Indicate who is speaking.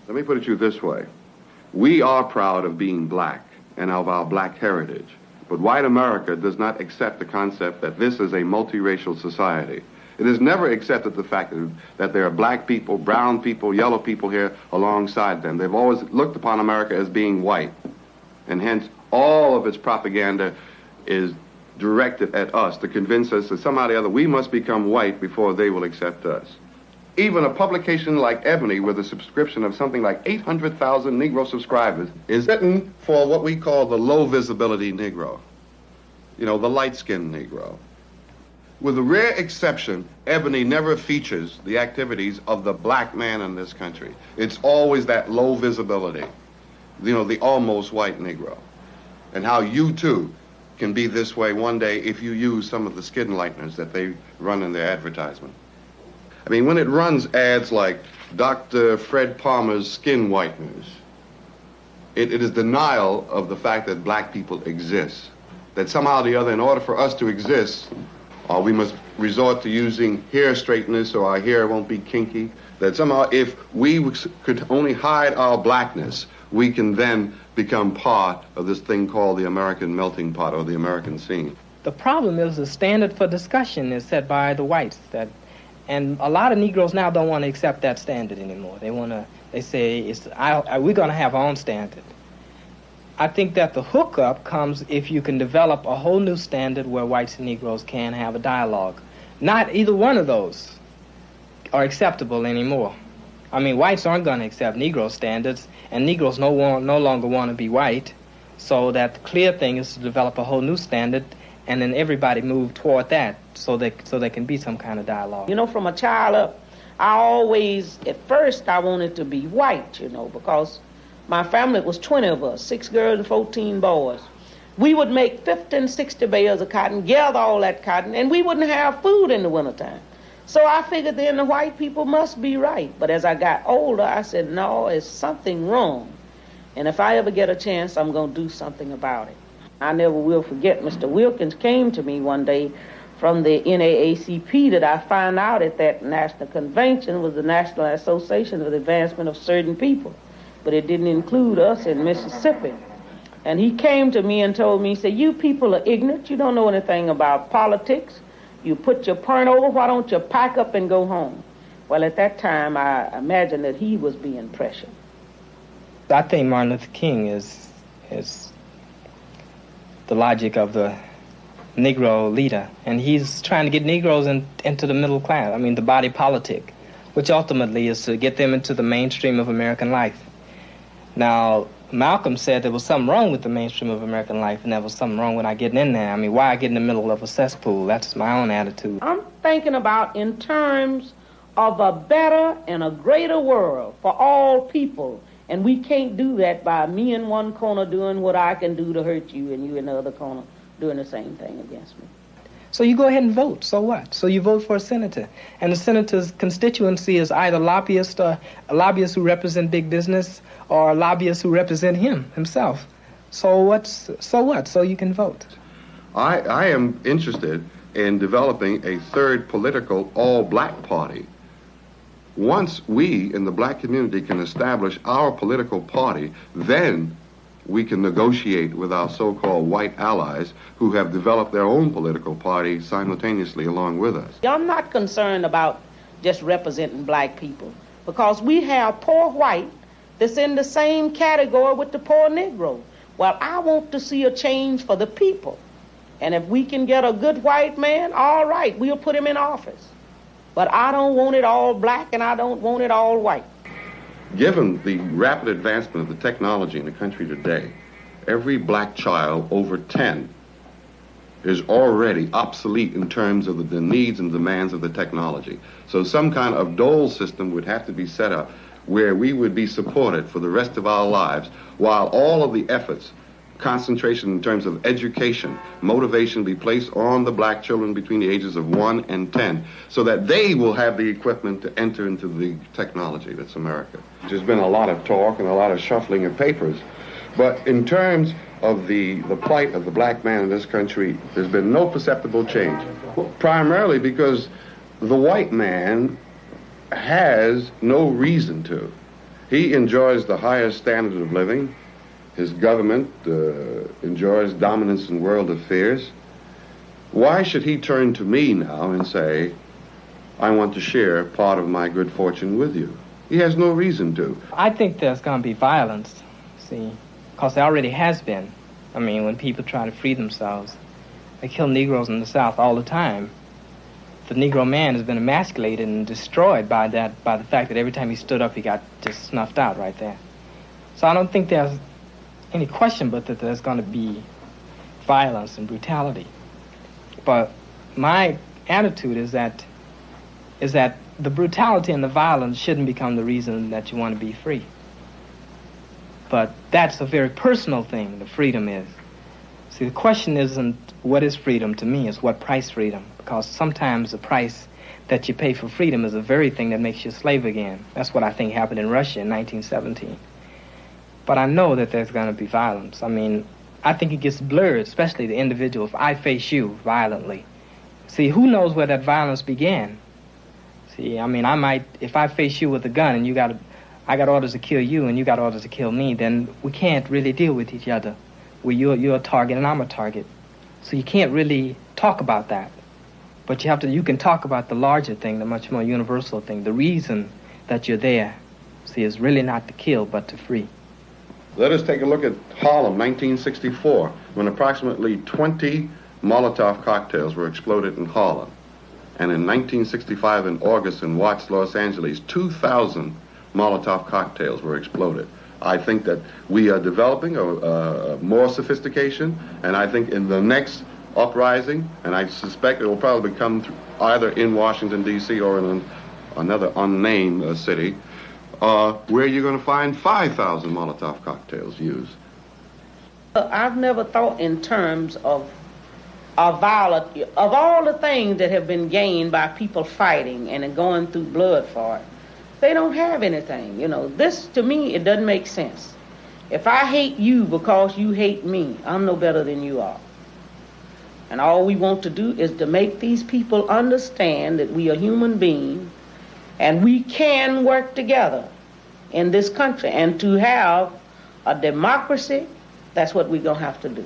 Speaker 1: Let me put it to you this way. We are proud of being black and of our black heritage. But white America does not accept the concept that this is a multiracial society. It has never accepted the fact that there are black people, brown people, yellow people here alongside them. They've always looked upon America as being white. And hence, all of its propaganda is directed at us to convince us that somehow or the other we must become white before they will accept us. Even a publication like Ebony, with a subscription of something like 800,000 Negro subscribers, is written for what we call the low visibility Negro. You know, the light-skinned Negro. With a rare exception, Ebony never features the activities of the black man in this country. It's always that low visibility, you know, the almost white Negro. And how you, too, can be this way one day if you use some of the skin lighteners that they run in their advertisement. I mean, when it runs ads like Dr. Fred Palmer's skin whiteners, it is denial of the fact that black people exist. That somehow or the other, in order for us to exist, we must resort to using hair straighteners so our hair won't be kinky. That somehow if we could only hide our blackness, we can then become part of this thing called the American melting pot or the American scene.
Speaker 2: The problem is the standard for discussion is set by the whites, and a lot of Negroes now don't want to accept that standard anymore. They say, we're going to have our own standard. I think that the hookup comes if you can develop a whole new standard where whites and Negroes can have a dialogue. Not either one of those are acceptable anymore. I mean, whites aren't going to accept Negro standards, and Negroes no longer want to be white. So that the clear thing is to develop a whole new standard, and then everybody move toward that so there can be some kind of dialogue.
Speaker 3: You know, from a child up, I always, at first, I wanted to be white, you know, because my family was 20 of us, 6 girls and 14 boys. We would make 50 and 60 bales of cotton, gather all that cotton, and we wouldn't have food in the wintertime. So I figured then the white people must be right. But as I got older, I said, no, it's something wrong. And if I ever get a chance, I'm going to do something about it. I never will forget Mr. Wilkins came to me one day from the NAACP that I found out at that national convention was the National Association for the Advancement of Certain People. But it didn't include us in Mississippi. And he came to me and told me, he said, you people are ignorant. You don't know anything about politics. You put your perm over, why don't you pack up and go home? Well, at that time, I imagined that he was being pressured.
Speaker 2: I think Martin Luther King is the logic of the Negro leader. And he's trying to get Negroes into the middle class, the body politic, which ultimately is to get them into the mainstream of American life. Now, Malcolm said there was something wrong with the mainstream of American life, and there was something wrong with not getting in there. Why get in the middle of a cesspool? That's my own attitude.
Speaker 3: I'm thinking about in terms of a better and a greater world for all people, and we can't do that by me in one corner doing what I can do to hurt you, and you in the other corner doing the same thing against me.
Speaker 2: So you go ahead and vote. So what? So you vote for a senator. And the senator's constituency is either lobbyists who represent big business or lobbyists who represent himself. So what? So you can vote.
Speaker 1: I am interested in developing a third political all-black party. Once we in the black community can establish our political party, then we can negotiate with our so-called white allies who have developed their own political party simultaneously along with us.
Speaker 3: I'm not concerned about just representing black people because we have poor white that's in the same category with the poor Negro. Well, I want to see a change for the people. And if we can get a good white man, all right, we'll put him in office. But I don't want it all black and I don't want it all white.
Speaker 1: Given the rapid advancement of the technology in the country today, every black child over 10 is already obsolete in terms of the needs and demands of the technology. So some kind of dole system would have to be set up where we would be supported for the rest of our lives while all of the efforts, concentration in terms of education, motivation be placed on the black children between the ages of 1 and 10 so that they will have the equipment to enter into the technology that's America. There's been a lot of talk and a lot of shuffling of papers, but in terms of the plight of the black man in this country, there's been no perceptible change, primarily because the white man has no reason to. He enjoys the highest standard of living. His government enjoys dominance in world affairs. Why should he turn to me now and say, I want to share part of my good fortune with you? He has no reason to.
Speaker 2: I think there's going to be violence, see, because there already has been. I mean, when people try to free themselves, they kill Negroes in the South all the time. The Negro man has been emasculated and destroyed by the fact that every time he stood up, he got just snuffed out right there. So I don't think there's any question but that there's going to be violence and brutality. But my attitude is that the brutality and the violence shouldn't become the reason that you want to be free. But that's a very personal thing, the freedom is. See, the question isn't what is freedom to me, it's what price freedom. Because sometimes the price that you pay for freedom is the very thing that makes you a slave again. That's what I think happened in Russia in 1917. But I know that there's going to be violence. I mean, I think it gets blurred, especially the individual. If I face you violently, see, who knows where that violence began? See, I mean, if I face you with a gun and I got orders to kill you and you got orders to kill me, then we can't really deal with each other. Well, you're a target and I'm a target. So you can't really talk about that. But you can talk about the larger thing, the much more universal thing. The reason that you're there, see, is really not to kill, but to free.
Speaker 1: Let us take a look at Harlem, 1964, when approximately 20 Molotov cocktails were exploded in Harlem. And in 1965 in August in Watts, Los Angeles, 2,000 Molotov cocktails were exploded. I think that we are developing more sophistication, and I think in the next uprising, and I suspect it will probably come either in Washington, D.C. or in another unnamed city, where you're going to find 5,000 Molotov cocktails used.
Speaker 3: I've never thought in terms of violence, of all the things that have been gained by people fighting and going through blood for it. They don't have anything, you know. This, to me, it doesn't make sense. If I hate you because you hate me, I'm no better than you are. And all we want to do is to make these people understand that we are human beings and we can work together in this country. And to have a democracy, that's what we're going to have to do.